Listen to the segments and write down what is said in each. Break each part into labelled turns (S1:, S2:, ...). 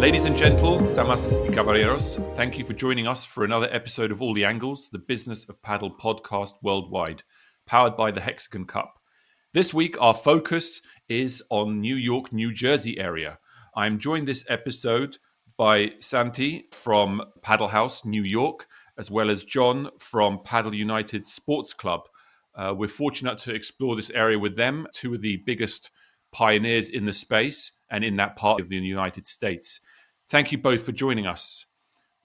S1: Ladies and gentlemen, damas y caballeros, thank you for joining us for another episode of All the Angles, the Business of Padel podcast worldwide, powered by the Hexagon Cup. This week, our focus is on New York, New Jersey area. I'm joined this episode by Santi from Padel Haus, New York, as well as John from Padel United Sports Club. We're fortunate to explore this area with them, two of the biggest pioneers in the space and in that part of the United States. Thank you both for joining us.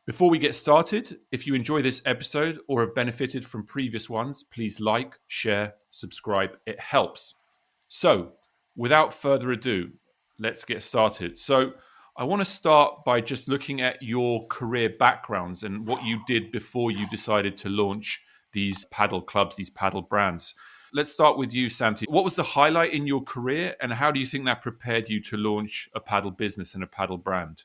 S1: Before we get started, if you enjoy this episode or have benefited from previous ones, please like, share, subscribe. It helps. So, without further ado, let's get started. So, I want to start by just looking at your career backgrounds and what you did before you decided to launch these padel clubs, these padel brands. Let's start with you, Santi. What was the highlight in your career and how do you think that prepared you to launch a padel business and a padel brand?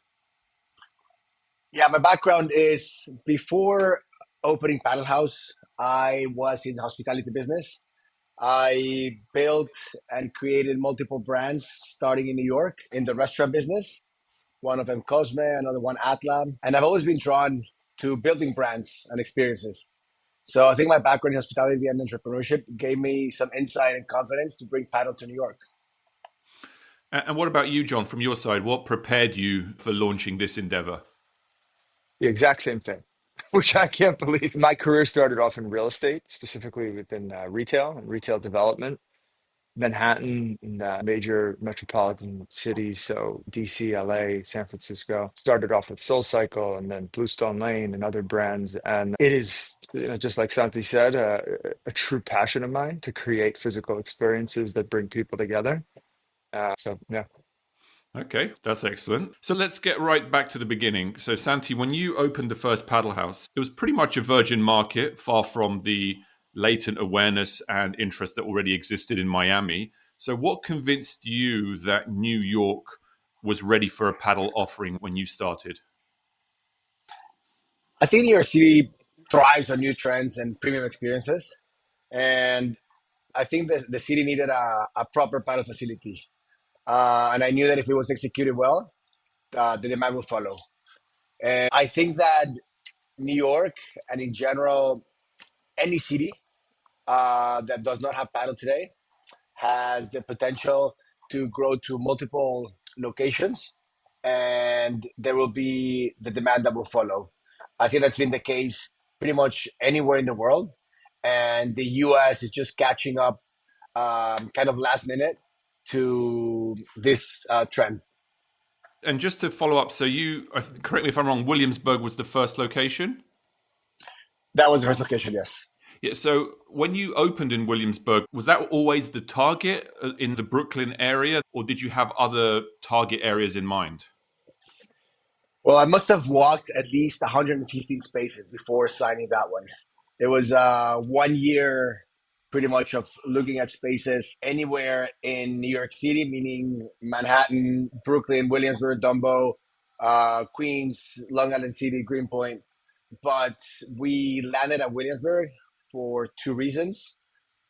S2: Yeah, my background is before opening Padel Haus, I was in the hospitality business. I built and created multiple brands starting in New York in the restaurant business. One of them Cosme, another one Atla. And I've always been drawn to building brands and experiences. So I think my background in hospitality and entrepreneurship gave me some insight and confidence to bring Padel to New York.
S1: And what about you, John, from your side? What prepared you for launching this endeavor?
S3: The exact same thing, which I can't believe. My career started off in real estate, specifically within retail and retail development. Manhattan and major metropolitan cities, so DC, LA, San Francisco. Started off with SoulCycle and then Bluestone Lane and other brands. And it is, just like Santi said, a true passion of mine to create physical experiences that bring people together. Yeah.
S1: Okay, that's excellent. So let's get right back to the beginning. So Santi, when you opened the first Padel Haus, it was pretty much a virgin market, far from the latent awareness and interest that already existed in Miami. So what convinced you that New York was ready for a padel offering when you started?
S2: I think New York City thrives on new trends and premium experiences. And I think that the city needed a proper padel facility. And I knew that if it was executed well, the demand will follow. And I think that New York and in general, any city that does not have padel today has the potential to grow to multiple locations and there will be the demand that will follow. I think that's been the case pretty much anywhere in the world. And the US is just catching up kind of last minute to this trend.
S1: And just to follow up, so correct me if I'm wrong, Williamsburg was the first location?
S2: That was the first location, yes.
S1: Yeah, so when you opened in Williamsburg, was that always the target in the Brooklyn area, or did you have other target areas in mind?
S2: Well, I must have walked at least 115 spaces before signing that one. It was 1 year pretty much of looking at spaces anywhere in New York City, meaning Manhattan, Brooklyn, Williamsburg, Dumbo, Queens, Long Island City, Greenpoint. But we landed at Williamsburg for two reasons.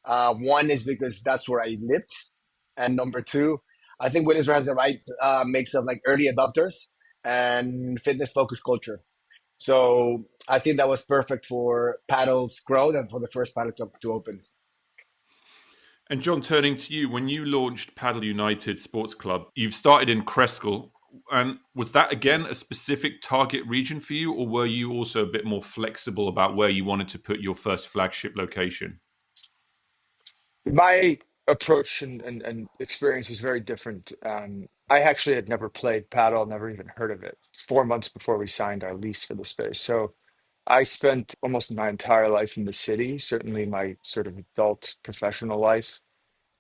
S2: One is because that's where I lived. And number two, I think Williamsburg has the right mix of like early adopters and fitness focused culture. So I think that was perfect for Padel's growth and for the first Padel club to open.
S1: And John, turning to you, when you launched Padel United Sports Club, you've started in Cresskill. And was that, again, a specific target region for you, or were you also a bit more flexible about where you wanted to put your first flagship location?
S3: My approach and experience was very different. I actually had never played paddle, never even heard of it. 4 months before we signed our lease for the space. So I spent almost my entire life in the city, certainly my sort of adult professional life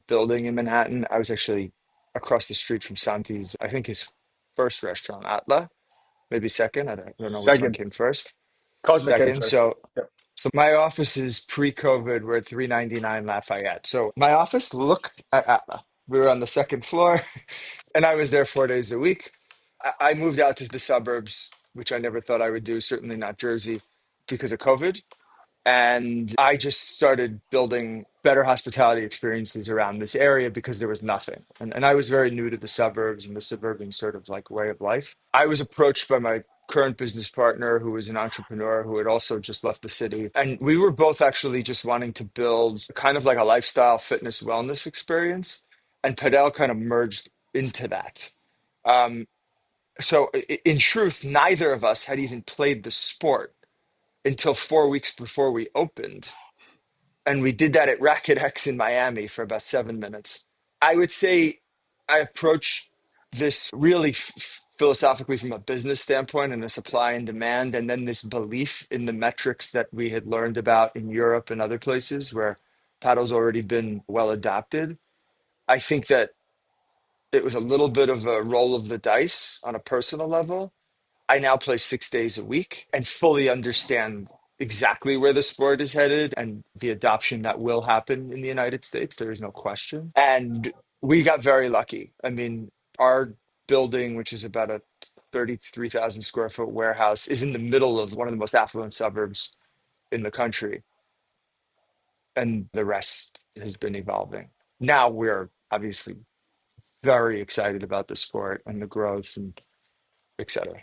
S3: building in Manhattan. I was actually across the street from Santi's, I think his first restaurant, Atla, maybe second. I don't know which one
S2: Second,
S3: came first.
S2: Cosmic came
S3: Second.
S2: first.
S3: So
S2: Yep.
S3: so my office is pre-COVID. We're at 399 Lafayette. So my office looked at Atla. We were on the second floor, and I was there 4 days a week. I moved out to the suburbs, which I never thought I would do. Certainly not Jersey, because of COVID. And I just started building better hospitality experiences around this area because there was nothing. And I was very new to the suburbs and the suburban sort of like way of life. I was approached by my current business partner, who was an entrepreneur who had also just left the city. And we were both actually just wanting to build kind of like a lifestyle fitness wellness experience. And Padel kind of merged into that. Um, in truth, neither of us had even played the sport until 4 weeks before we opened. And we did that at Racket X in Miami for about 7 minutes. I would say I approach this really philosophically from a business standpoint and a supply and demand, and then this belief in the metrics that we had learned about in Europe and other places where paddle's already been well adopted. I think that it was a little bit of a roll of the dice on a personal level. I now play 6 days a week and fully understand exactly where the sport is headed and the adoption that will happen in the United States. There is no question. And we got very lucky. I mean, our building, which is about a 33,000 square foot warehouse, is in the middle of one of the most affluent suburbs in the country. And the rest has been evolving. Now we're obviously very excited about the sport and the growth and et cetera.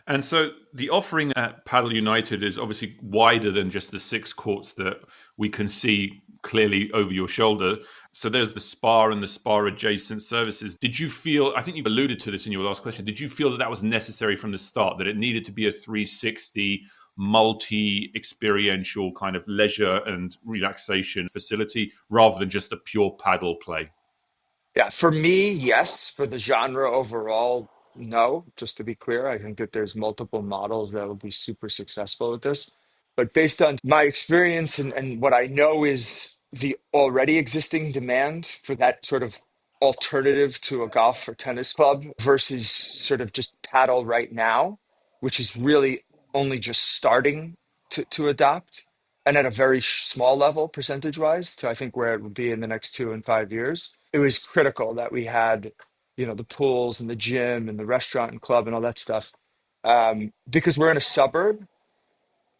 S1: And so the offering at Padel United is obviously wider than just the 6 courts that we can see clearly over your shoulder. So there's the spa and the spa adjacent services. Did you feel, I think you alluded to this in your last question, did you feel that that was necessary from the start, that it needed to be a 360 multi-experiential kind of leisure and relaxation facility rather than just a pure paddle play?
S3: Yeah, for me, yes. For the genre overall, no. Just to be clear, I think that there's multiple models that will be super successful with this. But based on my experience and what I know is the already existing demand for that sort of alternative to a golf or tennis club versus sort of just paddle right now, which is really only just starting to adopt and at a very small level percentage wise to I think where it will be in the next 2 and 5 years. It was critical that we had, the pools and the gym and the restaurant and club and all that stuff. Because we're in a suburb,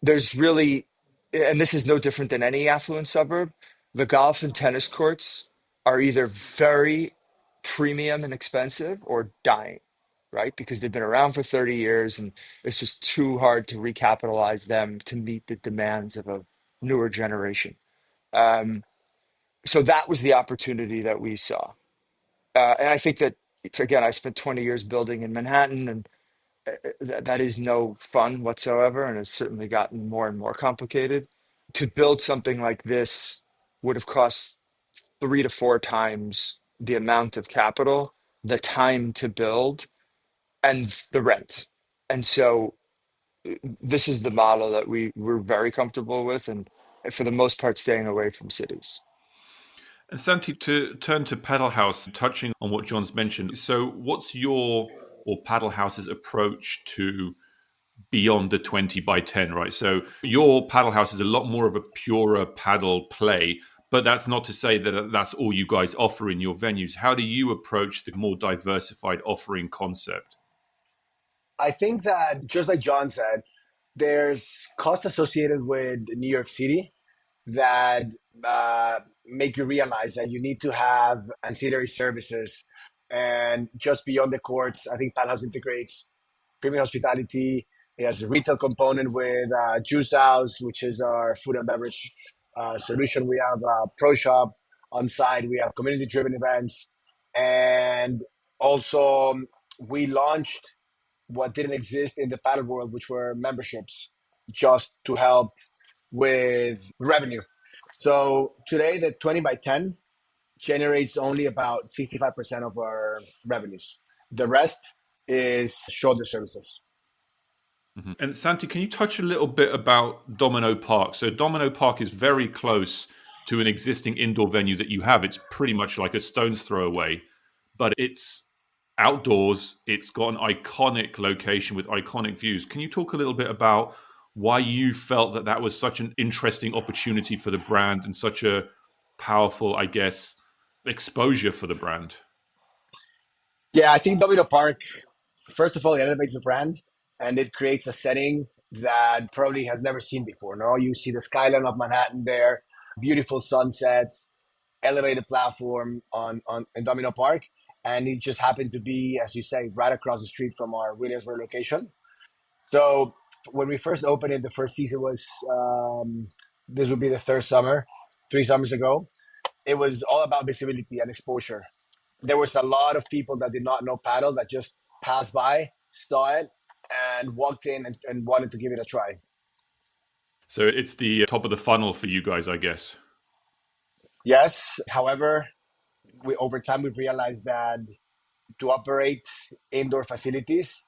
S3: there's really, and this is no different than any affluent suburb, the golf and tennis courts are either very premium and expensive or dying, right? Because they've been around for 30 years and it's just too hard to recapitalize them to meet the demands of a newer generation. Um, so that was the opportunity that we saw. And I think that, again, I spent 20 years building in Manhattan, and that is no fun whatsoever, and it's certainly gotten more and more complicated. To build something like this would have cost 3 to 4 times the amount of capital, the time to build, and the rent. And so this is the model that we're very comfortable with, and for the most part, staying away from cities.
S1: And Santi, to turn to Padel House, touching on what John's mentioned. So, what's your or Padel House's approach to beyond the 20 by 10, right? So, your Padel House is a lot more of a purer paddle play, but that's not to say that that's all you guys offer in your venues. How do you approach the more diversified offering concept?
S2: I think that just like John said, there's costs associated with New York City that make you realize that you need to have ancillary services. And just beyond the courts, I think Palace integrates premium hospitality. It has a retail component with Juice House, which is our food and beverage solution. We have a pro shop on site. We have community driven events. And also, we launched what didn't exist in the paddle world, which were memberships, just to help with revenue. So today, the 20 by 10 generates only about 65% of our revenues. The rest is shoulder services.
S1: Mm-hmm. And Santi, can you touch a little bit about Domino Park? So Domino Park is very close to an existing indoor venue that you have. It's pretty much like a stone's throw away, but it's outdoors. It's got an iconic location with iconic views. Can you talk a little bit about why you felt that that was such an interesting opportunity for the brand and such a powerful, I guess, exposure for the brand?
S2: Yeah, I think Domino Park, first of all, it elevates the brand and it creates a setting that probably has never seen before. No, you see the skyline of Manhattan there, beautiful sunsets, elevated platform on in Domino Park, and it just happened to be, as you say, right across the street from our Williamsburg location. So when we first opened it, the first season was this would be the third summer, 3 summers ago. It was all about visibility and exposure. There was a lot of people that did not know paddle that just passed by, saw it, and walked in and wanted to give it a try.
S1: So it's the top of the funnel for you guys, I guess.
S2: Yes, however, over time we've realized that to operate indoor facilities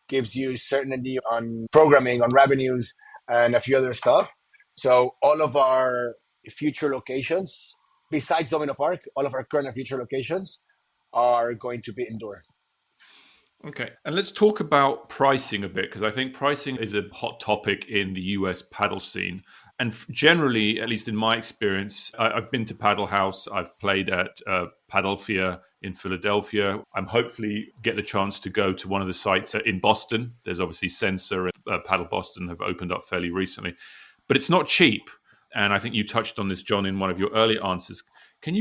S2: gives you certainty on programming, on revenues, and a few other stuff. So all of our future locations, besides Domino Park, all of our current and future locations are going to be indoor.
S1: Okay. And let's talk about pricing a bit, because I think pricing is a hot topic in the US paddle scene. And generally, at least in my experience, I've been to Padel Haus. I've played at Padelphia in Philadelphia. I'm hopefully get the chance to go to one of the sites in Boston. There's obviously Sensor and Paddle Boston have opened up fairly recently. But it's not cheap. And I think you touched on this, John, in one of your earlier answers. Can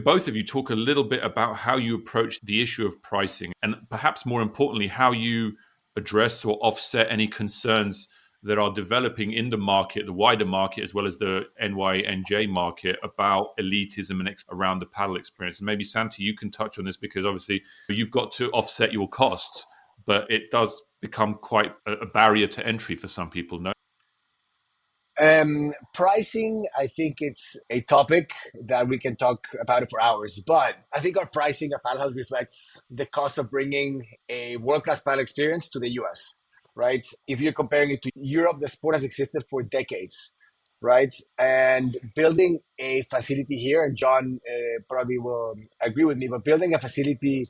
S1: both of you talk a little bit about how you approach the issue of pricing and perhaps more importantly, how you address or offset any concerns that are developing in the market, the wider market, as well as the NYNJ market about elitism and around the paddle experience? And maybe Santi, you can touch on this because obviously you've got to offset your costs, but it does become quite a barrier to entry for some people, no?
S2: Pricing, I think it's a topic that we can talk about it for hours. But I think our pricing at Padel House reflects the cost of bringing a world-class paddle experience to the US, right? If you're comparing it to Europe, the sport has existed for decades, right? And building a facility here, and John probably will agree with me, but building a facility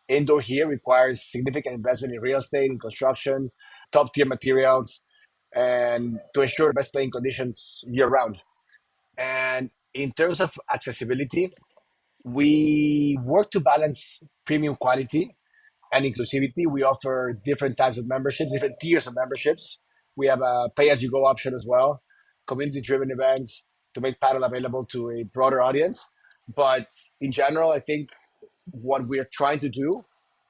S2: indoor here requires significant investment in real estate, in construction, top tier materials, and to ensure best playing conditions year round. And in terms of accessibility, we work to balance premium quality and inclusivity. We offer different types of memberships, different tiers of memberships. We have a pay as you go option as well, community driven events to make paddle available to a broader audience. But in general, I think what we're trying to do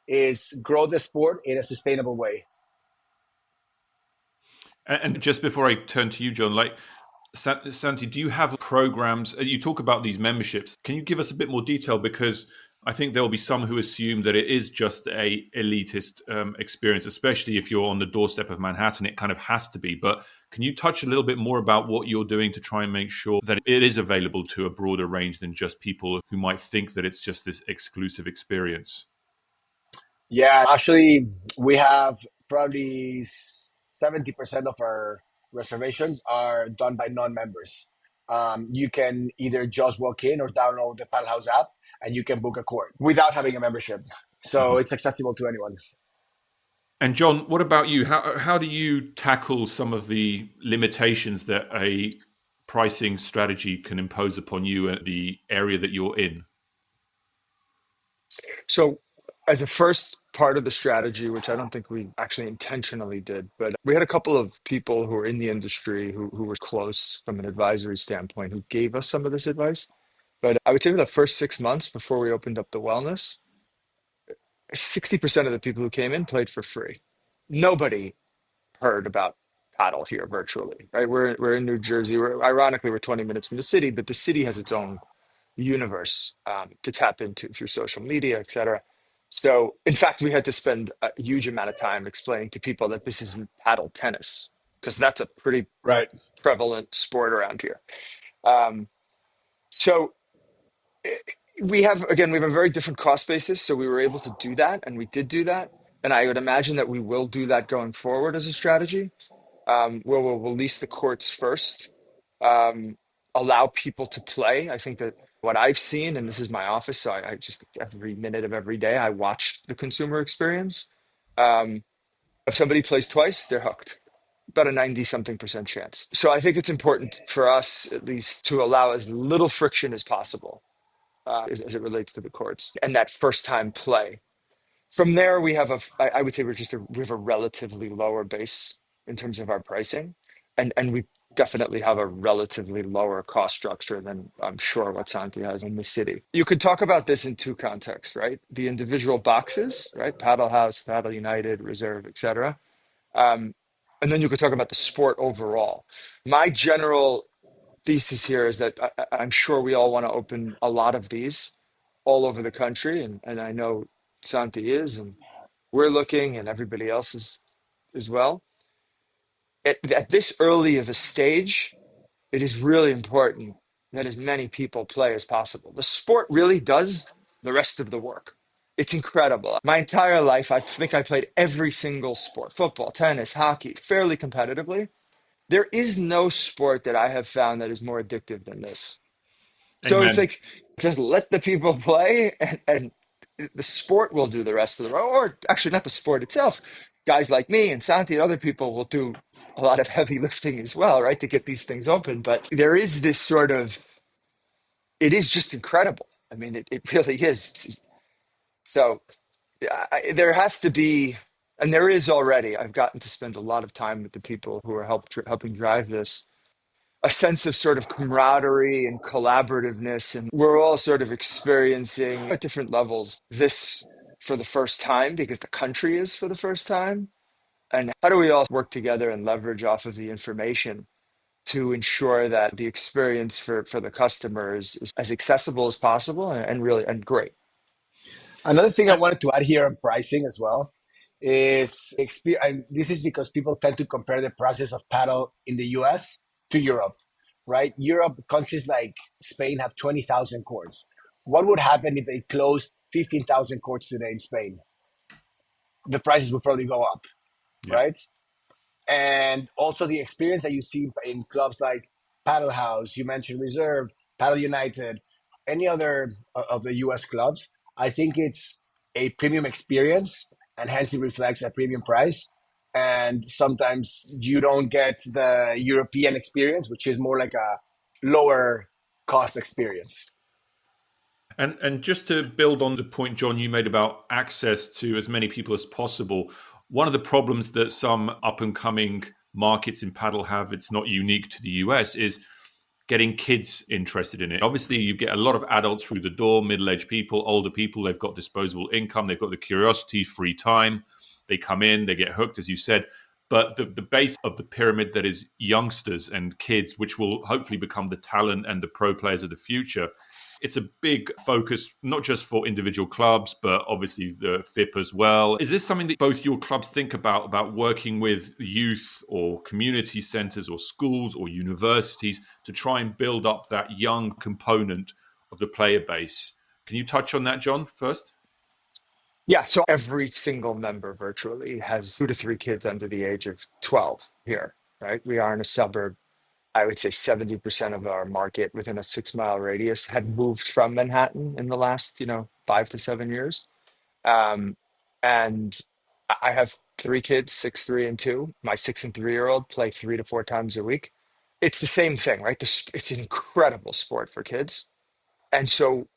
S2: is grow the sport in a sustainable way.
S1: And just before I turn to you, John, like Santi, do you have programs? You talk about these memberships. Can you give us a bit more detail? Because I think there will be some who assume that it is just a elitist experience, especially if you're on the doorstep of Manhattan. It kind of has to be. But can you touch a little bit more about what you're doing to try and make sure that it is available to a broader range than just people who might think that it's just this exclusive experience?
S2: Yeah, actually, we have probably 70% of our reservations are done by non-members. You can either just walk in or download the Padel House app and you can book a court without having a membership. So
S1: Mhm.
S2: it's accessible to anyone.
S1: And John, what about you? How do you tackle some of the limitations that a pricing strategy can impose upon you at the area that you're in?
S3: So, as a first part of the strategy, which I don't think we actually intentionally did, but we had a couple of people who were in the industry who were close from an advisory standpoint who gave us some of this advice. But I would say for the first 6 months before we opened up the wellness, 60% of the people who came in played for free. Nobody heard about paddle here virtually, right? We're in New Jersey. Ironically, we're 20 minutes from the city, but the city has its own universe to tap into through social media, et cetera. So, in fact, we had to spend a huge amount of time explaining to people that this isn't paddle tennis because that's a pretty
S2: Right.
S3: prevalent sport around here. Um, so, we have a very different cost basis. So, we were able to do that, and we did do that. And I would imagine that we will do that going forward as a strategy, where we'll release the courts first, um, allow people to play. I think that what I've seen, and this is my office, so I just every minute of every day I watch the consumer experience. Um, if somebody plays twice, they're hooked. About a 90 something percent chance. So I think it's important for us, at least, to allow as little friction as possible as it relates to the courts and that first time play. From there, we have I would say we have a relatively lower base in terms of our pricing. And we definitely have a relatively lower cost structure than I'm sure what Santi has in the city. You could talk about this in two contexts, right? The individual boxes, right? Padel Haus, Padel United, Reserve, etc. Um, and then you could talk about the sport overall. My general thesis here is that I'm sure we all want to open a lot of these all over the country, and I know Santi is, and we're looking, and everybody else is as well. At this early of a stage, it is really important that as many people play as possible. The sport really does the rest of the work. It's incredible. My entire life, I think I played every single sport, football, tennis, hockey, fairly competitively. There is no sport that I have found that is more addictive than this. So it's
S1: Amen.
S3: like, just let the people play, and the sport will do the rest of the road. Or actually, not the sport itself. Guys like me and Santi and other people will do a lot of heavy lifting as well, right, to get these things open. But there is this sort of, it is just incredible. I mean, it really is. So there has to be, and there is already, I've gotten to spend a lot of time with the people who are helping drive this, a sense of sort of camaraderie and collaborativeness. And we're all sort of experiencing at different levels this for the first time because the country is for the first time. And how do we all work together and leverage off of the information to ensure that the experience for the customers is as accessible as possible and really and great?
S2: Another thing I wanted to add here on pricing as well is and this is because people tend to compare the prices of paddle in the US to Europe, right? Europe, countries like Spain have 20,000 courts. What would happen if they closed 15,000 courts today in Spain? The prices would probably go up,
S1: Yeah.
S2: right? And also the experience that you see in clubs like Padel House, you mentioned Reserve, Padel United, any other of the US clubs, I think it's a premium experience and hence it reflects a premium price. And sometimes you don't get the European experience, which is more like a lower cost experience.
S1: And just to build on the point, John, you made about access to as many people as possible, one of the problems that some up and coming markets in paddle have, it's not unique to the US, is getting kids interested in it. Obviously, you get a lot of adults through the door, middle-aged people, older people, they've got disposable income, they've got the curiosity, free time. They come in, they get hooked, as you said. But the base of the pyramid that is youngsters and kids, which will hopefully become the talent and the pro players of the future, it's a big focus, not just for individual clubs, but obviously the FIP as well. Is this something that both your clubs think about working with youth or community centers or schools or universities to try and build up that young component of the player base? Can you touch on that, John, first?
S3: Yeah, so every single member virtually has 2 to 3 kids under the age of 12 here, right? We are in a suburb. I would say 70% of our market within a 6 mile radius had moved from Manhattan in the last, 5 to 7 years. Um, and I have 3 kids, 6, 3, and 2. My 6 and 3-year-old play 3 to 4 times a week. It's the same thing, right? It's an incredible sport for kids. And so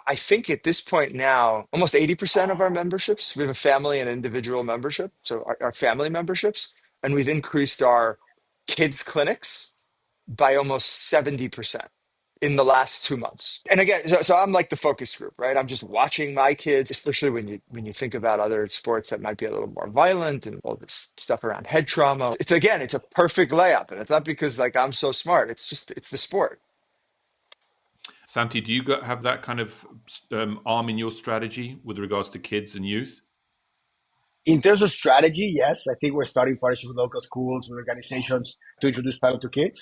S3: I think at this point now, almost 80% of our memberships, we have a family and individual membership. So our family memberships, and we've increased our kids clinics by almost 70% in the last 2 months. And again, so I'm like the focus group, right? I'm just watching my kids, especially when you think about other sports that might be a little more violent and all this stuff around head trauma. It's a perfect layup. And it's not because like I'm so smart. It's the sport.
S1: Santi, do you have that kind of arm in your strategy with regards to kids and youth?
S2: In terms of strategy, yes, I think we're starting partnerships with local schools and organizations to introduce paddle to kids.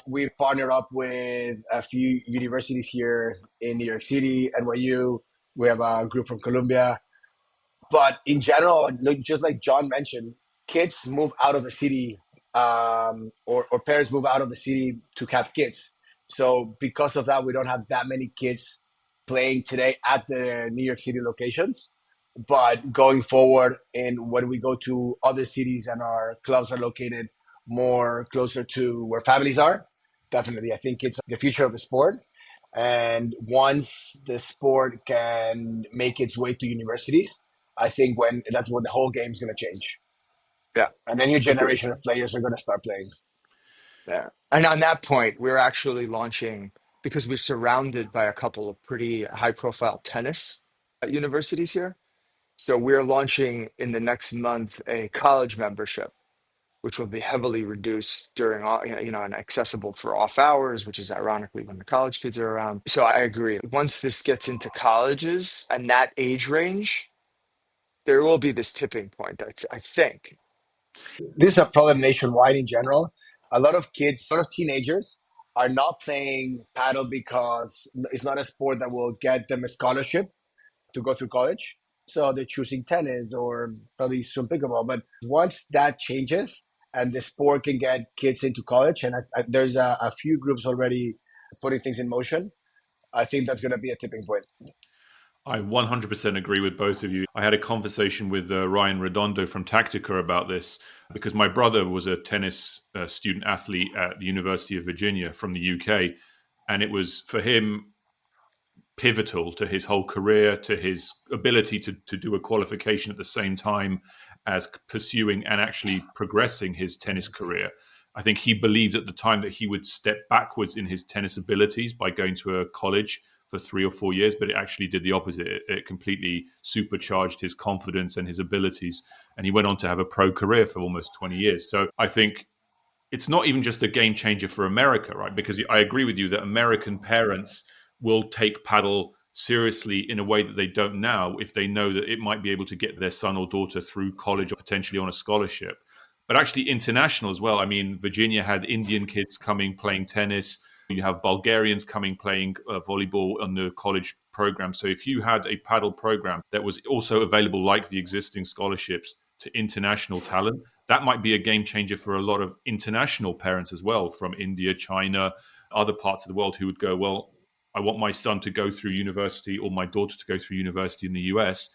S2: We've partnered up with a few universities here in New York City, NYU. We have a group from Columbia. But in general, just like John mentioned, kids move out of the city, or parents move out of the city to have kids. So because of that, we don't have that many kids playing today at the New York City locations. But going forward, and when we go to other cities and our clubs are located more closer to where families are, definitely, I think it's the future of the sport. And once the sport can make its way to universities, I think when that's when the whole game is going to change.
S3: Yeah.
S2: and a new
S3: Agree.
S2: generation of players are going to start playing.
S3: Yeah. And on that point, we're actually launching because we're surrounded by a couple of pretty high profile tennis universities here. So we're launching in the next month a college membership, which will be heavily reduced during all, and accessible for off hours, which is ironically when the college kids are around. So I agree. Once this gets into colleges and that age range, there will be this tipping point, I think.
S2: This is a problem nationwide in general. A lot of kids, a lot of teenagers are not playing paddle because it's not a sport that will get them a scholarship to go through college. So they're choosing tennis or probably soon pickleball. But once that changes and the sport can get kids into college, and there's a few groups already putting things in motion, I think that's going to be a tipping point.
S1: I 100% agree with both of you. I had a conversation with Ryan Redondo from Tactica about this because my brother was a tennis student athlete at the University of Virginia from the UK. And it was for him pivotal to his whole career, to his ability to do a qualification at the same time as pursuing and actually progressing his tennis career. I think he believed at the time that he would step backwards in his tennis abilities by going to a college for 3 or 4 years, but it actually did the opposite. It completely supercharged his confidence and his abilities. And he went on to have a pro career for almost 20 years. So I think it's not even just a game changer for America, right? Because I agree with you that American parents will take paddle seriously in a way that they don't now if they know that it might be able to get their son or daughter through college or potentially on a scholarship. But actually international as well. I mean, Virginia had Indian kids coming playing tennis. You have Bulgarians coming playing volleyball on the college program. So if you had a paddle program that was also available like the existing scholarships to international talent, that might be a game changer for a lot of international parents as well, from India, China, other parts of the world who would go, well, I want my son to go through university or my daughter to go through university in the US.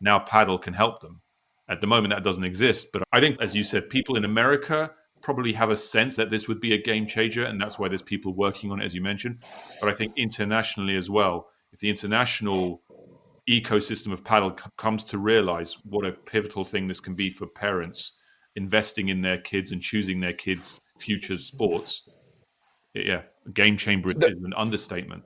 S1: Now paddle can help them. At the moment, that doesn't exist. But I think, as you said, people in America probably have a sense that this would be a game changer. And that's why there's people working on it, as you mentioned. But I think internationally as well, if the international ecosystem of paddle comes to realize what a pivotal thing this can be for parents investing in their kids and choosing their kids' future sports, yeah, game changer
S3: The,
S1: is an understatement.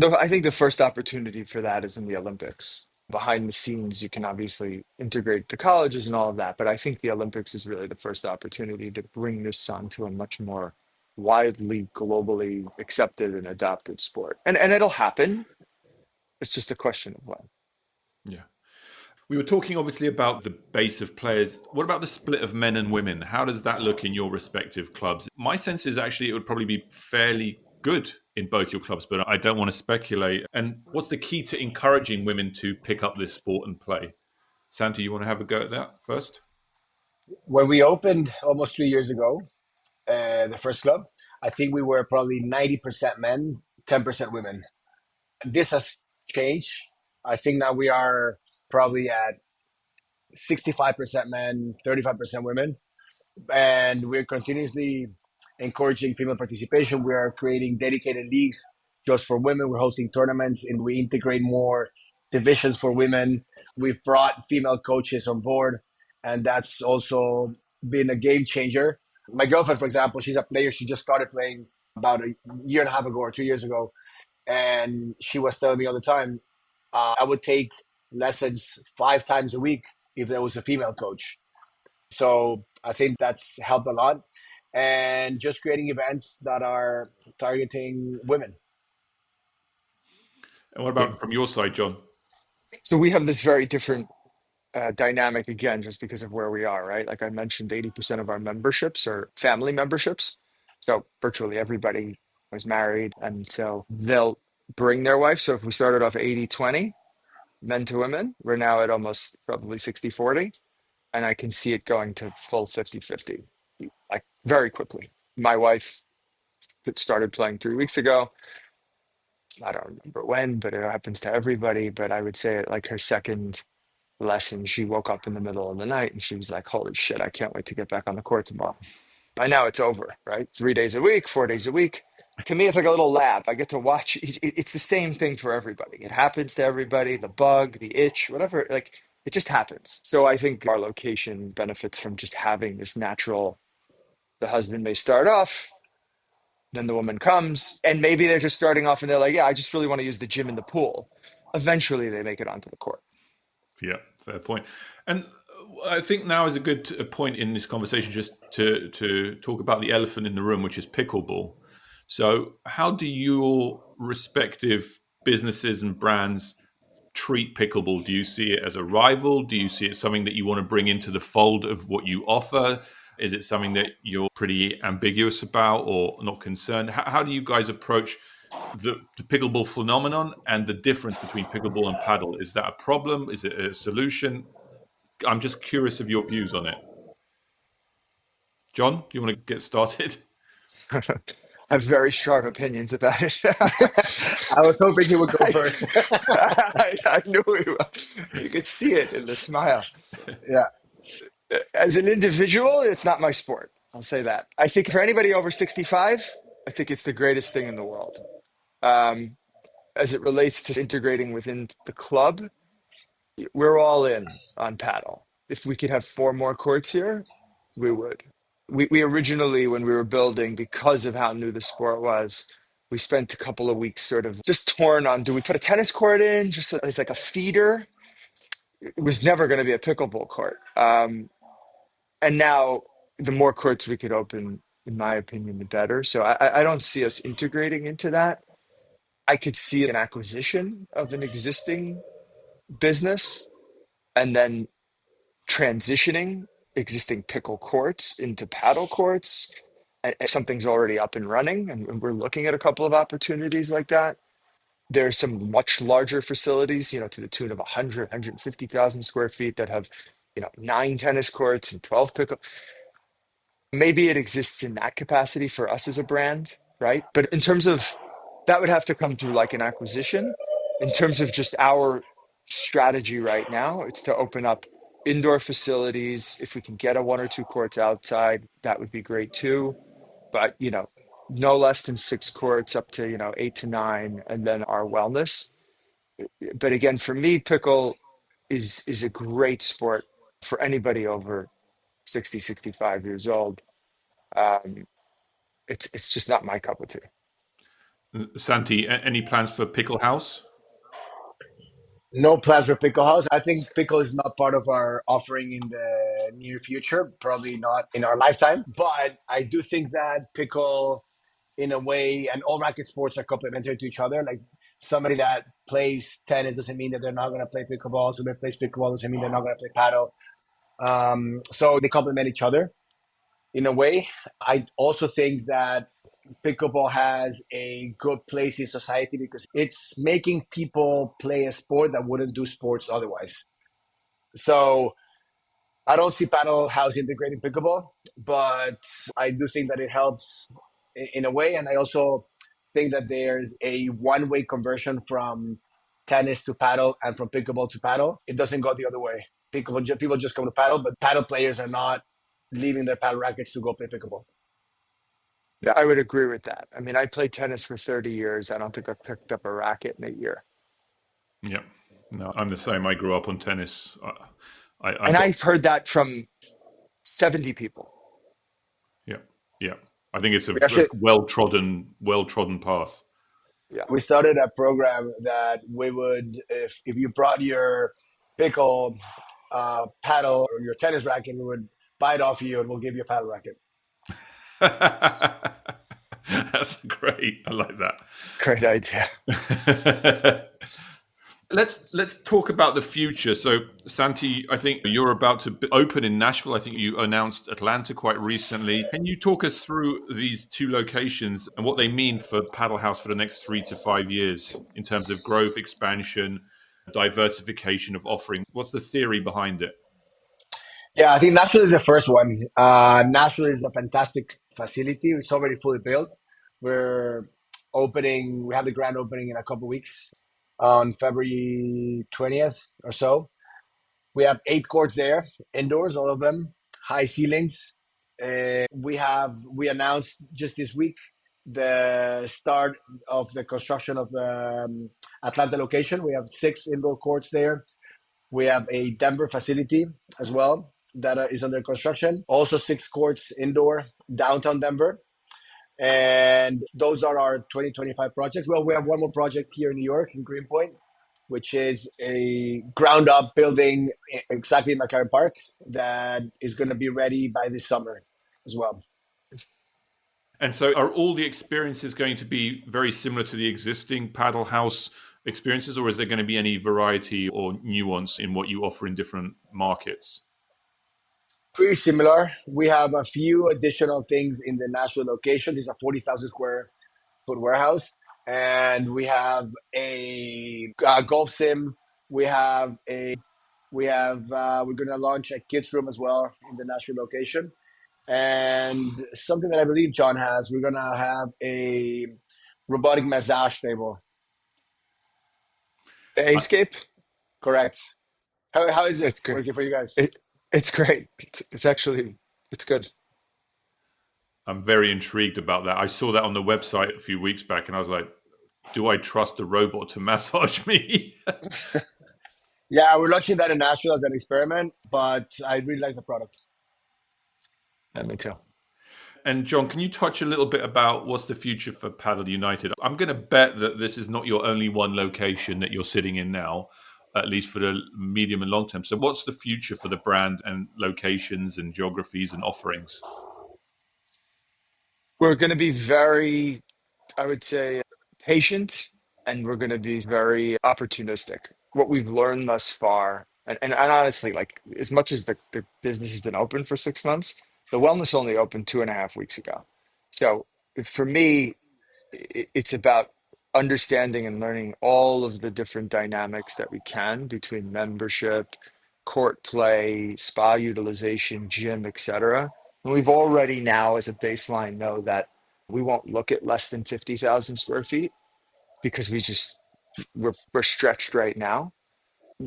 S3: I think the first opportunity for that is in the Olympics. Behind the scenes, you can obviously integrate the colleges and all of that, but I think the Olympics is really the first opportunity to bring this on to a much more widely, globally accepted and adopted sport. And it'll happen. It's just a question of when.
S1: Yeah. We were talking obviously about the base of players. What about the split of men and women? How does that look in your respective clubs? My sense is actually it would probably be fairly good in both your clubs, but I don't want to speculate. And what's the key to encouraging women to pick up this sport and play? Santi, you want to have a go at that first?
S2: When we opened almost 3 years ago, the first club, I think we were probably 90% men, 10% women. This has changed. I think now we are probably at 65% men, 35% women, and we're continuously encouraging female participation. We are creating dedicated leagues just for women. We're hosting tournaments and we integrate more divisions for women. We've brought female coaches on board, and that's also been a game changer. My girlfriend, for example, she's a player. She just started playing about a year and a half ago or 2 years ago. And she was telling me all the time, I would take lessons 5 times a week if there was a female coach. So I think that's helped a lot. And just creating events that are targeting women.
S1: And what
S3: Yeah.
S1: about from your side, John?
S3: So we have this very different dynamic again, just because of where we are, right? Like I mentioned, 80% of our memberships are family memberships. So virtually everybody was married. And so they'll bring their wife. So if we started off 80-20, men to women, we're now at almost probably 60-40. And I can see it going to full 50-50, like very quickly. My wife that started playing 3 weeks ago. I don't remember when, but it happens to everybody. But I would say like her second lesson, she woke up in the middle of the night and she was like, holy shit, I can't wait to get back on the court tomorrow. By now it's over, right? 3 days a week, 4 days a week. To me, it's like a little lab. I get to watch. It's the same thing for everybody. It happens to everybody. The bug, the itch, whatever. Like It just happens. So I think our location benefits from just having this natural, the husband may start off, then the woman comes, and maybe they're just starting off and they're like, yeah, I just really want to use the gym and the pool. Eventually they make it onto the court.
S1: Yeah, fair point. And I think now is a good point in this conversation just to talk about the elephant in the room, which is pickleball. So, how do your respective businesses and brands treat pickleball? Do you see it as a rival? Do you see it something that you want to bring into the fold of what you offer? Is it something that you're pretty ambiguous about or not concerned? How do you guys approach the pickleball phenomenon and the difference between pickleball and paddle? Is that a problem? Is it a solution? I'm just curious of your views on it. John, do you want to get started?
S3: I have very strong opinions about it.
S2: I was hoping he would go first.
S3: I knew he would. You could see it in the smile.
S2: Yeah.
S3: As an individual, it's not my sport. I'll say that. I think for anybody over 65, I think it's the greatest thing in the world. Um, as it relates to integrating within the club, we're all in on paddle. If we could have four more courts here, we would. We originally, when we were building, because of how new the sport was, we spent a couple of weeks sort of just torn on, do we put a tennis court in just as like a feeder? It was never going to be a pickleball court. And now the more courts we could open, in my opinion, the better. So I don't see us integrating into that. I could see an acquisition of an existing business and then transitioning existing pickle courts into paddle courts. And if something's already up and running, and we're looking at a couple of opportunities like that. There's some much larger facilities, to the tune of 100, 150,000 square feet that have, 9 tennis courts and 12 pickle. Maybe it exists in that capacity for us as a brand, right? But in terms of that would have to come through like an acquisition. In terms of just our strategy right now, it's to open up indoor facilities. If we can get a one or two courts outside, that would be great too. But, no less than 6 courts up to, 8 to 9, and then our wellness. But again, for me, pickle is a great sport for anybody over 60, 65 years old. Um, it's just not my cup of tea.
S1: Santi, any plans for Pickle House?
S2: No plans for Pickle House. I think pickle is not part of our offering in the near future, probably not in our lifetime. But I do think that pickle, in a way, and all racket sports are complementary to each other. Like somebody that plays tennis doesn't mean that they're not going to play pickleball. Somebody that plays pickleball doesn't mean they're not going to play paddle. So they complement each other in a way. I also think that pickleball has a good place in society because it's making people play a sport that wouldn't do sports otherwise. So I don't see Padel House integrating pickleball, but I do think that it helps in a way. And I also think that there's a one-way conversion from tennis to paddle and from pickleball to paddle. It doesn't go the other way. People just come to paddle, but paddle players are not leaving their paddle rackets to go play pickleball.
S3: Yeah, I would agree with that. I mean, I played tennis for 30 years. I don't think I picked up a racket in a year.
S1: Yeah, no, I'm the same. I grew up on tennis. I
S3: And
S1: got
S3: I've heard that from 70 people.
S1: yeah, yeah. I think it's a
S2: We actually
S1: well trodden path.
S3: Yeah.
S2: we started a program that we would, if you brought your pickle paddle or your tennis racket, we would buy it off you and we'll give you a paddle racket.
S1: That's great. I like
S3: Great idea.
S1: that. Let's talk about the future. So, Santi, I think you're about to open in Nashville. I think you announced Atlanta quite recently. Can you talk us through these two locations and what they mean for Paddle House for the next 3 to 5 years in terms of growth, expansion, diversification of offerings? What's the theory behind it?
S2: Yeah, I think Nashville is the first one. Nashville is a fantastic facility. It's already fully built. We're opening, we have the grand opening in a couple weeks on February 20th or so. We have 8 courts there, indoors, all of them, high ceilings. We announced just this week the start of the construction of the Atlanta location. We have 6 indoor courts there. We have a Denver facility as well that is under construction. Also 6 courts indoor, downtown Denver. And those are our 2025 projects. Well, we have one more project here in New York in Greenpoint, which is a ground up building exactly in McCarran Park that is going to be ready by this summer as well.
S1: And so are all the experiences going to be very similar to the existing Padel Haus experiences, or is there going to be any variety or nuance in what you offer in different markets?
S2: Pretty similar. We have a few additional things in the Nashville location. This is a 40,000 square foot warehouse. And we have a golf sim. We're going to launch a kids room as well in the Nashville location. And something that I believe John has, we're going to have a robotic massage table.
S3: The Ascape?
S2: Correct. How is it
S3: It's good.
S2: working for you guys?
S3: It's great. It's good.
S1: I'm very intrigued about that. I saw that on the website a few weeks back and I was like, do I trust a robot to massage me?
S2: Yeah, we're launching that in Nashville as an experiment, but I really like the product.
S3: Yeah, me too.
S1: And John, can you touch a little bit about what's the future for Padel United? I'm going to bet that this is not your only one location that you're sitting in now, at least for the medium and long term. So what's the future for the brand and locations and geographies and offerings?
S3: We're going to be very, I would say, patient, and we're going to be very opportunistic. What we've learned thus far, and honestly, like as much as the business has been open for 6 months, the wellness only opened 2.5 weeks ago. So for me, it's about understanding and learning all of the different dynamics that we can between membership, court play, spa utilization, gym, etc. And we've already now, as a baseline, know that we won't look at less than 50,000 square feet because we're stretched right now.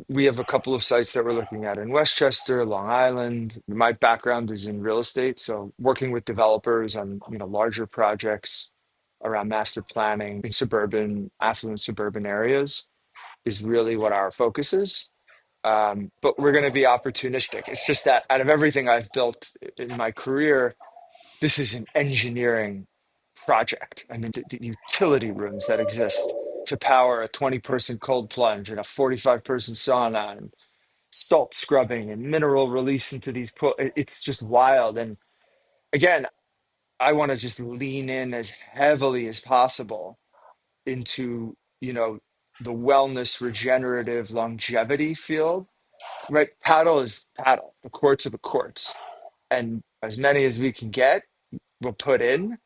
S3: We have a couple of sites that we're looking at in Westchester, Long Island. My background is in real estate, so working with developers on larger projects around master planning in affluent suburban areas is really what our focus is. But we're going to be opportunistic. It's just that out of everything I've built in my career, this is an engineering project. I mean, the utility rooms that exist to power a 20-person cold plunge and a 45-person sauna and salt scrubbing and mineral release into these it's just wild. And again, I want to just lean in as heavily as possible into, the wellness, regenerative, longevity field, right? Paddle is paddle. The courts are the courts. And as many as we can get, we'll put in.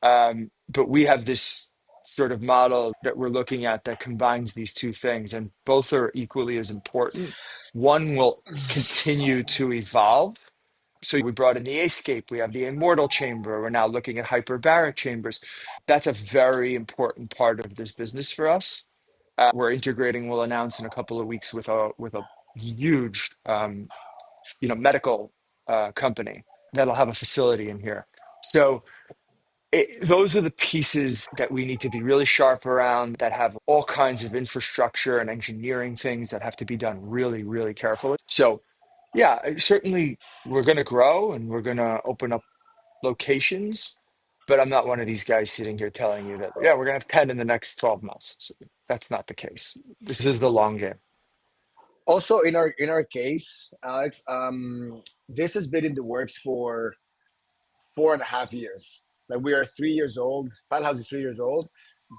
S3: But we have this sort of model that we're looking at that combines these two things, and both are equally as important. One will continue to evolve. So we brought in the Ascape, we have the Immortal Chamber, we're now looking at hyperbaric chambers. That's a very important part of this business for us. We're integrating, we'll announce in a couple of weeks with a huge medical company that'll have a facility in here. So those are the pieces that we need to be really sharp around, that have all kinds of infrastructure and engineering things that have to be done really, really carefully. So, yeah, certainly we're going to grow and we're going to open up locations, but I'm not one of these guys sitting here telling you that, yeah, we're going to have 10 in the next 12 months. So that's not the case. This is the long game.
S2: Also, in our case, Alex, this has been in the works for 4.5 years. Like, we are 3 years old. Padel Haus is 3 years old,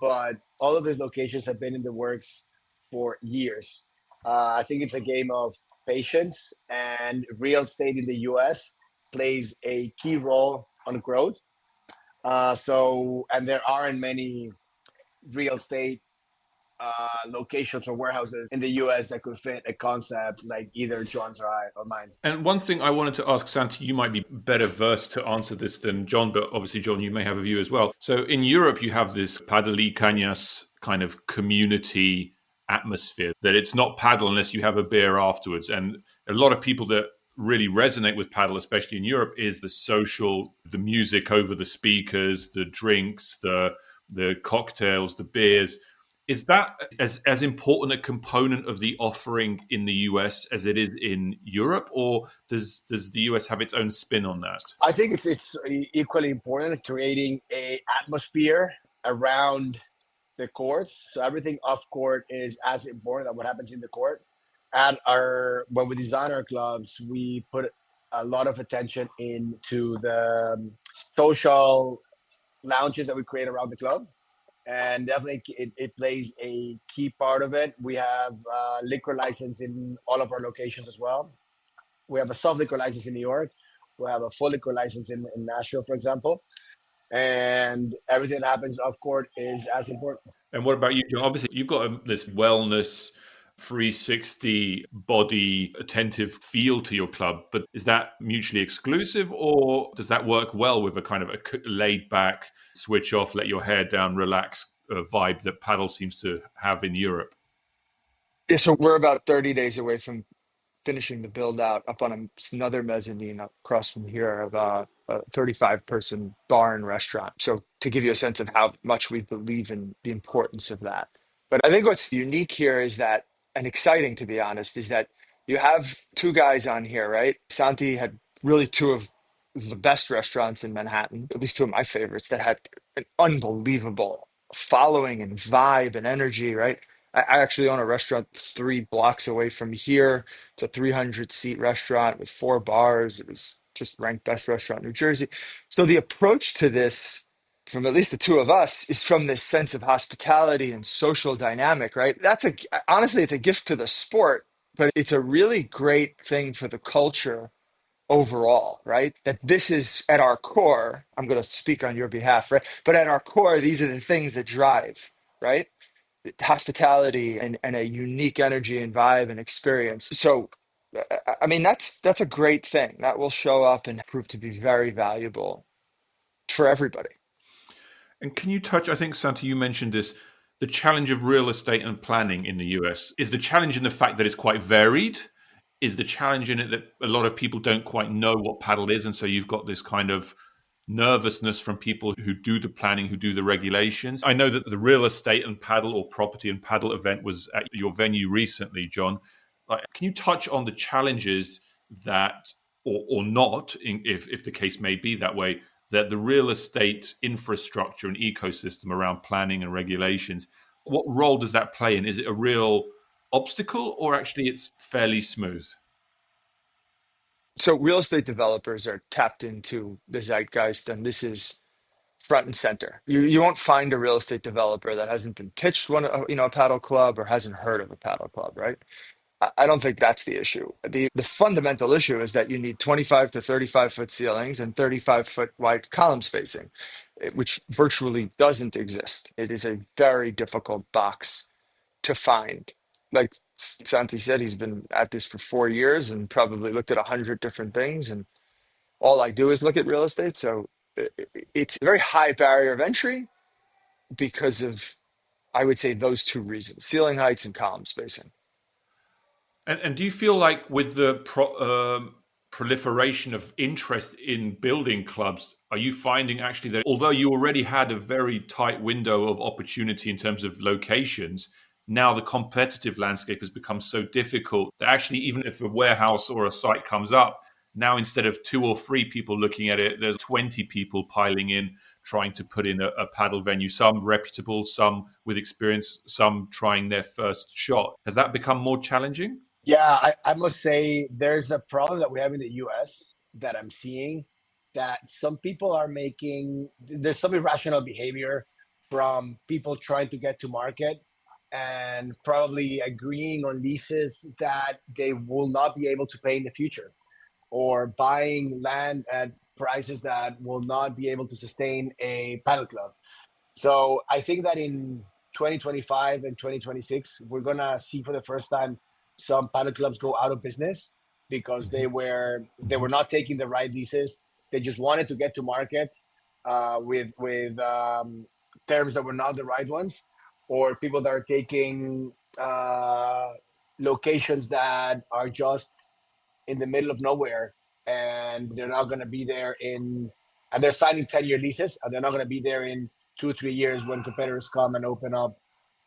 S2: but all of these locations have been in the works for years. I think it's a game of patience, and real estate in the U.S. plays a key role on growth. And there aren't many real estate locations or warehouses in the US that could fit a concept like either John's or mine.
S1: And one thing I wanted to ask, Santi, you might be better versed to answer this than John, but obviously, John, you may have a view as well. So in Europe, you have this Padel y Cañas kind of community atmosphere, that it's not paddle unless you have a beer afterwards. And a lot of people that really resonate with paddle, especially in Europe, is the social, the music over the speakers, the drinks, the cocktails, the beers. Is that as important a component of the offering in the US as it is in Europe, or does the US have its own spin on that?
S2: I think it's equally important creating a atmosphere around the courts. So everything off court is as important as what happens in the court. At our when we design our clubs, we put a lot of attention into the social lounges that we create around the club, and definitely it plays a key part of it. We have liquor license in all of our locations as well. We have a soft liquor license in New York. We have a full liquor license in Nashville, for example. And everything that happens off court is as important.
S1: And what about you, John? Obviously, you've got this wellness 360 body attentive feel to your club, but is that mutually exclusive, or does that work well with a kind of a laid back, switch off, let your hair down, relax vibe that Padel seems to have in Europe?
S3: Yeah, so we're about 30 days away from finishing the build out up on another mezzanine across from here of a 35-person bar and restaurant. So to give you a sense of how much we believe in the importance of that. But I think what's unique here is that, and exciting to be honest, is that you have two guys on here, right? Santi had really two of the best restaurants in Manhattan, at least two of my favorites that had an unbelievable following and vibe and energy, right? I actually own a restaurant 3 blocks away from here. It's a 300-seat restaurant with 4 bars. It was just ranked best restaurant in New Jersey. So the approach to this, from at least the two of us, is from this sense of hospitality and social dynamic, right? Honestly, it's a gift to the sport, but it's a really great thing for the culture overall, right? That this is at our core. I'm going to speak on your behalf, right? But at our core, these are the things that drive, right? Hospitality and a unique energy and vibe and experience. So, I mean, that's a great thing that will show up and prove to be very valuable for everybody.
S1: And can you touch, I think, Santi, you mentioned this, the challenge of real estate and planning in the US. Is the challenge in the fact that it's quite varied? Is the challenge in it that a lot of people don't quite know what paddle is? And so you've got this kind of nervousness from people who do the planning, who do the regulations. I know that the real estate and paddle or property and paddle event was at your venue recently, John. Can you touch on the challenges that, or not, if the case may be that way, that the real estate infrastructure and ecosystem around planning and regulations, what role does that play in? Is it a real obstacle or actually it's fairly smooth?
S3: So real estate developers are tapped into the zeitgeist, and this is front and center. You won't find a real estate developer that hasn't been pitched a paddle club or hasn't heard of a paddle club, right? I don't think that's the issue. The fundamental issue is that you need 25 to 35-foot ceilings and 35-foot wide column spacing, which virtually doesn't exist. It is a very difficult box to find. Like Santi said, he's been at this for 4 years and probably looked at 100 different things. And all I do is look at real estate. So it's a very high barrier of entry because of, I would say, those two reasons: ceiling heights and column spacing.
S1: And do you feel like with the proliferation of interest in building clubs, are you finding actually that although you already had a very tight window of opportunity in terms of locations, now the competitive landscape has become so difficult that actually even if a warehouse or a site comes up, now instead of 2 or 3 people looking at it, there's 20 people piling in trying to put in a paddle venue, some reputable, some with experience, some trying their first shot. Has that become more challenging?
S2: Yeah, I must say there's a problem that we have in the US that I'm seeing, that some people are making, there's some irrational behavior from people trying to get to market and probably agreeing on leases that they will not be able to pay in the future, or buying land at prices that will not be able to sustain a paddle club. So I think that in 2025 and 2026, we're gonna see for the first time some paddle clubs go out of business because
S3: Mhm.
S2: they were not taking the right leases. They just wanted to get to market with terms that were not the right ones, or people that are taking locations that are just in the middle of nowhere, and they're not going to be there and they're signing 10-year leases, and they're not going to be there in 2 or 3 years when competitors come and open up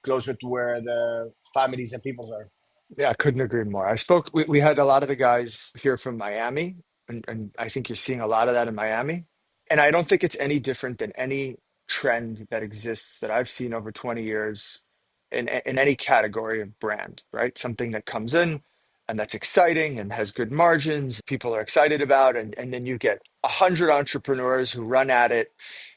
S2: closer to where the families and peoples are.
S3: Yeah, I couldn't agree more. We had a lot of the guys here from Miami, and I think you're seeing a lot of that in Miami. And I don't think it's any different than any trend that exists that I've seen over 20 years in any category of brand, right? Something that comes in and that's exciting and has good margins, people are excited about, and then you get 100 entrepreneurs who run at it.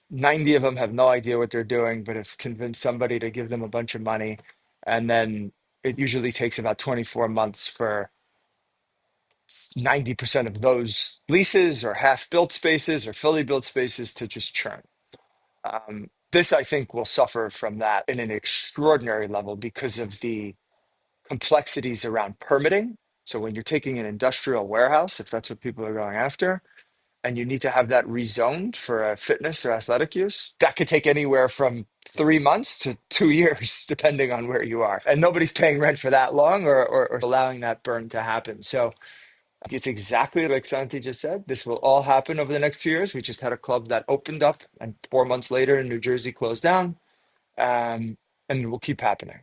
S3: 90 of them have no idea what they're doing, but have convinced somebody to give them a bunch of money. And then it usually takes about 24 months for 90% of those leases or half built spaces or fully built spaces to just churn. This, I think, will suffer from that in an extraordinary level because of the complexities around permitting. So when you're taking an industrial warehouse, if that's what people are going after, and you need to have that rezoned for a fitness or athletic use, that could take anywhere from 3 months to 2 years, depending on where you are. And nobody's paying rent for that long or allowing that burn to happen. So it's exactly like Santi just said. This will all happen over the next 2 years. We just had a club that opened up and 4 months later in New Jersey closed down. And it will keep happening.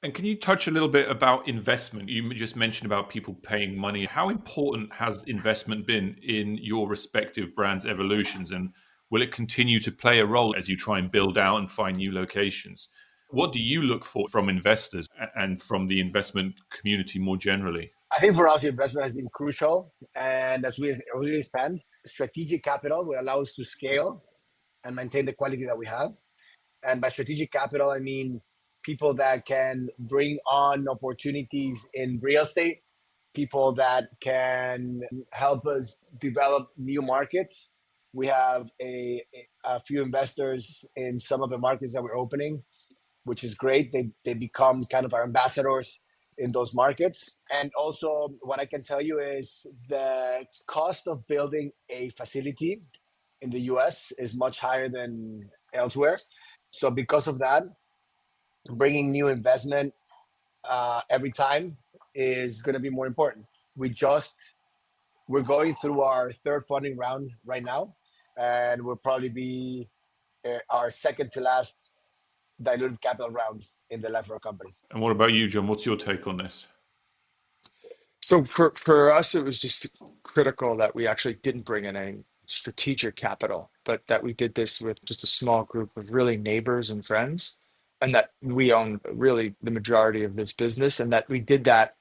S1: And can you touch a little bit about investment? You just mentioned about people paying money. How important has investment been in your respective brands' evolutions? And will it continue to play a role as you try and build out and find new locations? What do you look for from investors and from the investment community more generally?
S2: I think for us, investment has been crucial. And as we expand, strategic capital will allow us to scale and maintain the quality that we have. And by strategic capital, I mean people that can bring on opportunities in real estate, people that can help us develop new markets. We have a few investors in some of the markets that we're opening, which is great. They become kind of our ambassadors in those markets. And also, what I can tell you is the cost of building a facility in the US is much higher than elsewhere. So because of that, bringing new investment every time is going to be more important. We're going through our third funding round right now, and we'll probably be our second to last diluted capital round in the life of our company.
S1: And what about you, John? What's your take on this?
S3: So for us, it was just critical that we actually didn't bring in any strategic capital, but that we did this with just a small group of really neighbors and friends, and that we own really the majority of this business, and that we did that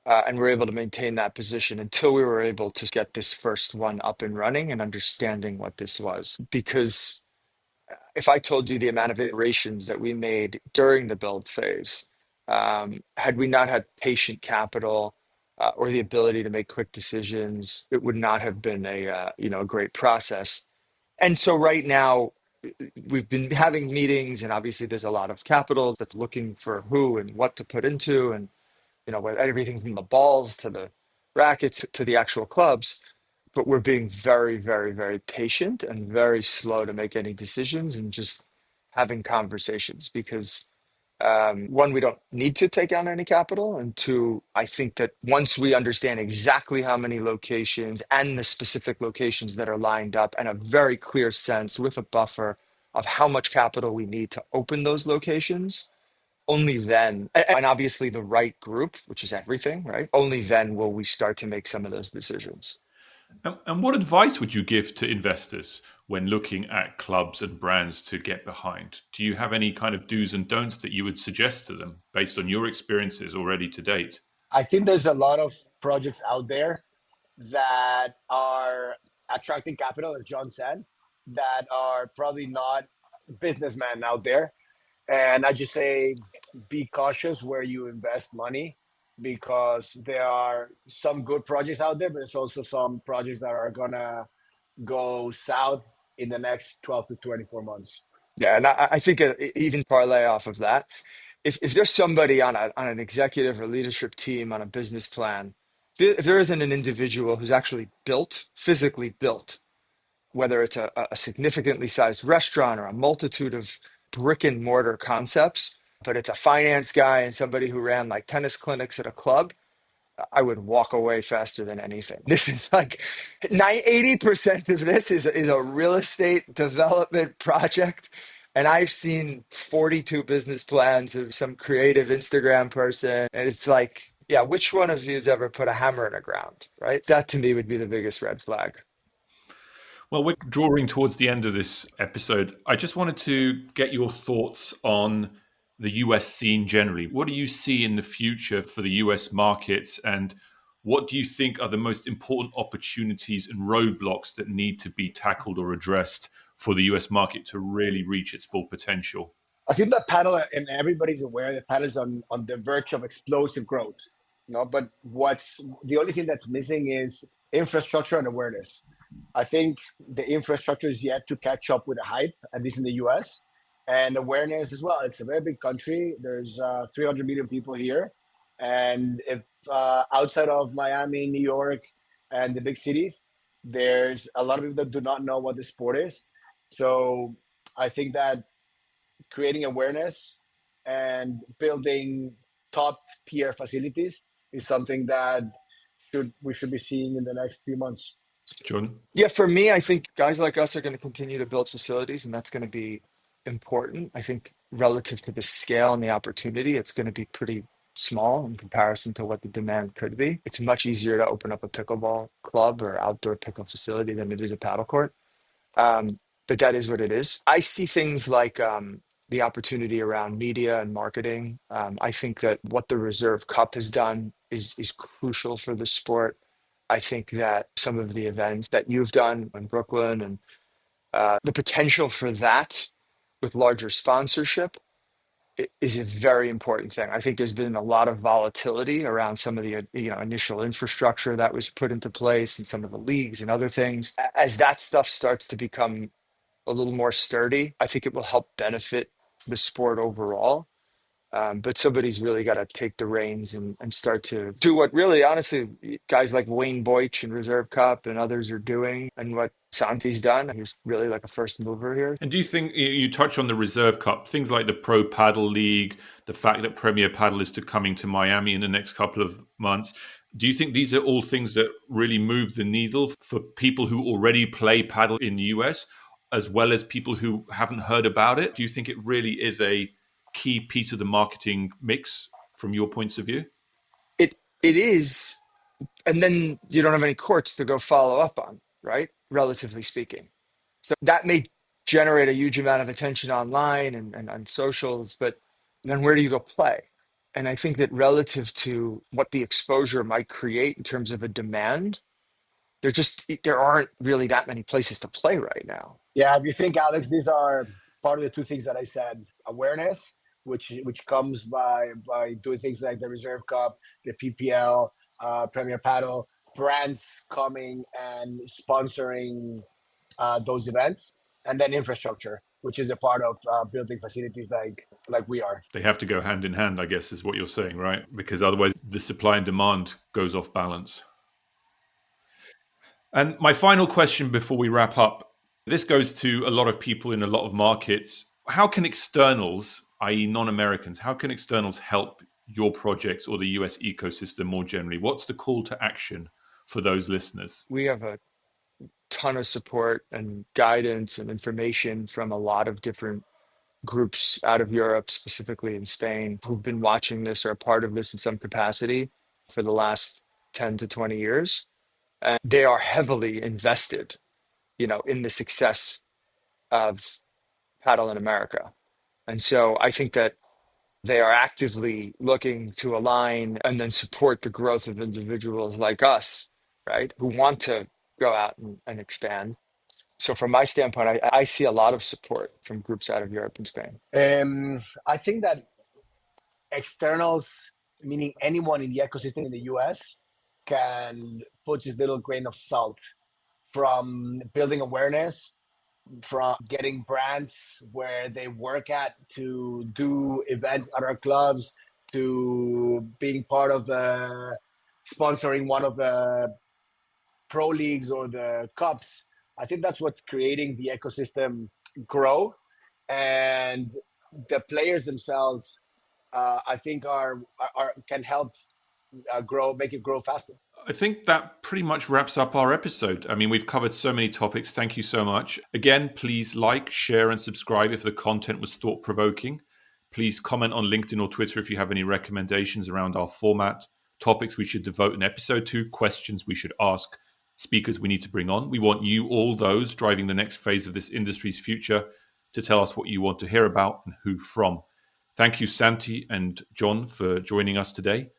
S3: and were able to maintain that position until we were able to get this first one up and running and understanding what this was. Because if I told you the amount of iterations that we made during the build phase, had we not had patient capital or the ability to make quick decisions, it would not have been a great process. And so right now, we've been having meetings, and obviously there's a lot of capital that's looking for who and what to put into, and everything from the balls to the rackets to the actual clubs. But we're being very, very, very patient and very slow to make any decisions and just having conversations because one, we don't need to take on any capital. And two, I think that once we understand exactly how many locations and the specific locations that are lined up and a very clear sense with a buffer of how much capital we need to open those locations, only then, and obviously the right group, which is everything, right? Only then will we start to make some of those decisions.
S1: And what advice would you give to investors when looking at clubs and brands to get behind? Do you have any kind of do's and don'ts that you would suggest to them based on your experiences already to date?
S2: I think there's a lot of projects out there that are attracting capital, as John said, that are probably not businessmen out there. And I just say be cautious where you invest money because there are some good projects out there, but there's also some projects that are going to go south in the next 12 to 24 months.
S3: Yeah, and I think even parlay off of that, if there's somebody on an executive or leadership team on a business plan, if there isn't an individual who's actually physically built, whether it's a significantly sized restaurant or a multitude of brick and mortar concepts, but it's a finance guy and somebody who ran like tennis clinics at a club, I would walk away faster than anything. This is like 80% of this is a real estate development project And I've seen 42 business plans of some creative Instagram person. And it's like, yeah, which one of you has ever put a hammer in the ground, right? That to me would be the biggest red flag.
S1: Well, we're drawing towards the end of this episode. I just wanted to get your thoughts on the US scene generally. What do you see in the future for the US markets, and what do you think are the most important opportunities and roadblocks that need to be tackled or addressed for the US market to really reach its full potential?
S2: I think that paddle, and everybody's aware that paddle is on the verge of explosive growth. But what's the only thing that's missing is infrastructure and awareness. I think the infrastructure is yet to catch up with the hype, at least in the US, and awareness as well. It's a very big country. There's 300 million people here. And if outside of Miami, New York, and the big cities, there's a lot of people that do not know what the sport is. So I think that creating awareness and building top tier facilities is something that we should be seeing in the next few months.
S1: John?
S3: Yeah, for me, I think guys like us are going to continue to build facilities, and that's going to be important. I think relative to the scale and the opportunity, it's going to be pretty small in comparison to what the demand could be. It's much easier to open up a pickleball club or outdoor pickle facility than it is a paddle court. But that is what it is. I see things like the opportunity around media and marketing. I think that what the Reserve Cup has done is crucial for the sport. I think that some of the events that you've done in Brooklyn and the potential for that with larger sponsorship is a very important thing. I think there's been a lot of volatility around some of the initial infrastructure that was put into place and some of the leagues and other things. As that stuff starts to become a little more sturdy, I think it will help benefit the sport overall. But somebody's really got to take the reins and start to do what really, honestly, guys like Wayne Boych and Reserve Cup and others are doing, and what Santi's done. He's really like a first mover here.
S1: And do you think you touch on the Reserve Cup, things like the Pro Paddle League, the fact that Premier Paddle is coming to Miami in the next couple of months? Do you think these are all things that really move the needle for people who already play paddle in the US, as well as people who haven't heard about it? Do you think it really is a key piece of the marketing mix from your points of view?
S3: It is, and then you don't have any courts to go follow up on, right? Relatively speaking. So that may generate a huge amount of attention online and on socials, but then where do you go play? And I think that relative to what the exposure might create in terms of a demand, there aren't really that many places to play right now.
S2: Yeah, if you think, Alex, these are part of the two things that I said: awareness, which comes by doing things like the Reserve Cup, the PPL, Premier Paddle, brands coming and sponsoring those events, and then infrastructure, which is a part of building facilities like we are.
S1: They have to go hand in hand, I guess, is what you're saying, right? Because otherwise the supply and demand goes off balance. And my final question before we wrap up, this goes to a lot of people in a lot of markets. How can externals, i.e. non-Americans, how can externals help your projects or the US ecosystem more generally? What's the call to action for those listeners?
S3: We have a ton of support and guidance and information from a lot of different groups out of Europe, specifically in Spain, who've been watching this or a part of this in some capacity for the last 10 to 20 years. And they are heavily invested, in the success of paddle in America. And so I think that they are actively looking to align and then support the growth of individuals like us, right, who want to go out and expand. So from my standpoint, I see a lot of support from groups out of Europe and Spain.
S2: I think that externals, meaning anyone in the ecosystem in the US, can put this little grain of salt from building awareness, from getting brands where they work at to do events at our clubs, to being part of the sponsoring one of the pro leagues or the cups. I think that's what's creating the ecosystem grow, and the players themselves, I think, are can help grow, make it grow faster.
S1: I think that pretty much wraps up our episode. I mean, we've covered so many topics. Thank you so much. Again, please like, share, and subscribe if the content was thought-provoking. Please comment on LinkedIn or Twitter if you have any recommendations around our format, topics we should devote an episode to, questions we should ask, speakers we need to bring on. We want you, all those driving the next phase of this industry's future, to tell us what you want to hear about and who from. Thank you, Santi and John, for joining us today.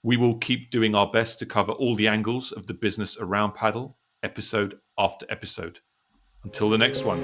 S1: We will keep doing our best to cover all the angles of the business around padel, episode after episode. Until the next one.